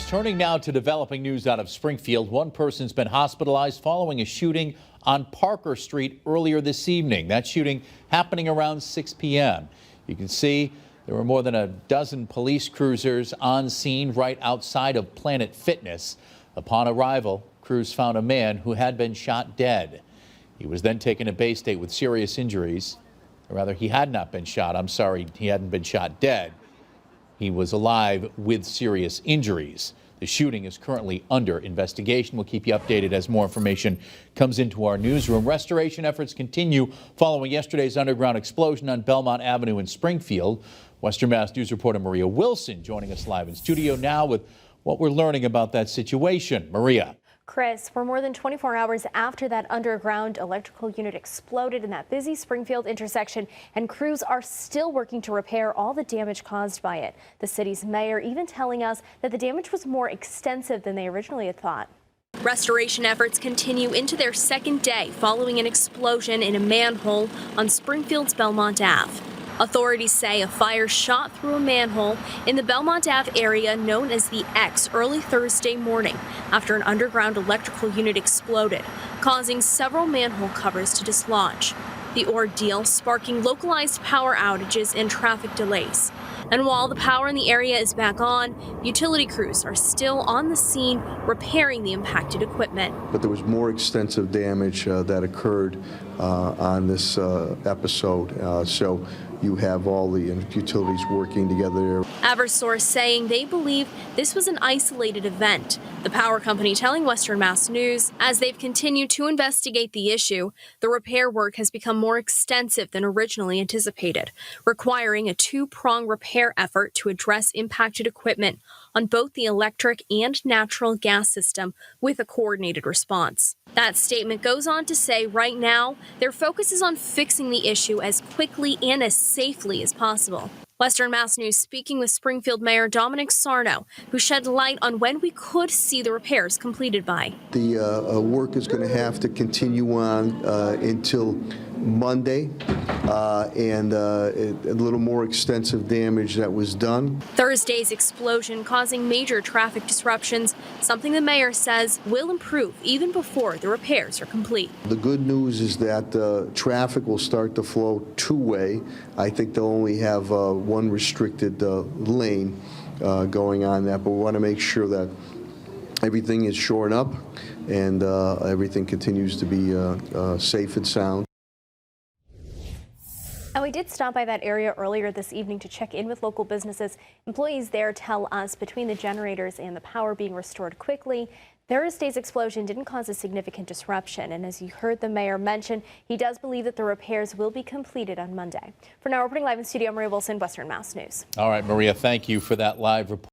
Turning now to developing news out of Springfield. One person's been hospitalized following a shooting on Parker Street earlier this evening. That shooting happening around 6 p.m. You can see there were more than a dozen police cruisers on scene right outside of Planet Fitness. Upon arrival, crews found a man who had been shot dead. He was then taken to Bay State with serious injuries. Or rather, he had not been shot. I'm sorry, he hadn't been shot dead. He was alive with serious injuries. The shooting is currently under investigation. We'll keep you updated as more information comes into our newsroom. Restoration efforts continue following yesterday's underground explosion on Belmont Avenue in Springfield. Western Mass News reporter Maria Wilson joining us live in studio now with what we're learning about that situation. Maria. Chris, for more than 24 hours after that underground electrical unit exploded in that busy Springfield intersection, and crews are still working to repair all the damage caused by it. The city's mayor even telling us that the damage was more extensive than they originally had thought. Restoration efforts continue into their second day following an explosion in a manhole on Springfield's Belmont Ave. Authorities say a fire shot through a manhole in the Belmont Ave area known as the X early Thursday morning after an underground electrical unit exploded, causing several manhole covers to dislodge. The ordeal sparking localized power outages and traffic delays. And while the power in the area is back on, utility crews are still on the scene repairing the impacted equipment. But there was more extensive damage that occurred on this episode. So you have all the utilities working together. Eversource saying they believe this was an isolated event. The power company telling Western Mass News as they've continued to investigate the issue, the repair work has become more extensive than originally anticipated, requiring a two-pronged repair effort to address impacted equipment on both the electric and natural gas system with a coordinated response. That statement goes on to say right now, their focus is on fixing the issue as quickly and as safely as possible. Western Mass News speaking with Springfield Mayor Dominic Sarno, who shed light on when we could see the repairs completed by. The work is going to have to continue on until Monday, and a little more extensive damage that was done. Thursday's explosion causing major traffic disruptions, something the mayor says will improve even before the repairs are complete. The good news is that traffic will start to flow two-way. I think they'll only have one restricted lane going on that, but we want to make sure that everything is shored up and everything continues to be safe and sound. And we did stop by that area earlier this evening to check in with local businesses. Employees there tell us between the generators and the power being restored quickly, Thursday's explosion didn't cause a significant disruption. And as you heard the mayor mention, he does believe that the repairs will be completed on Monday. For now, reporting live in studio, Maria Wilson, Western Mass News. All right, Maria, thank you for that live report.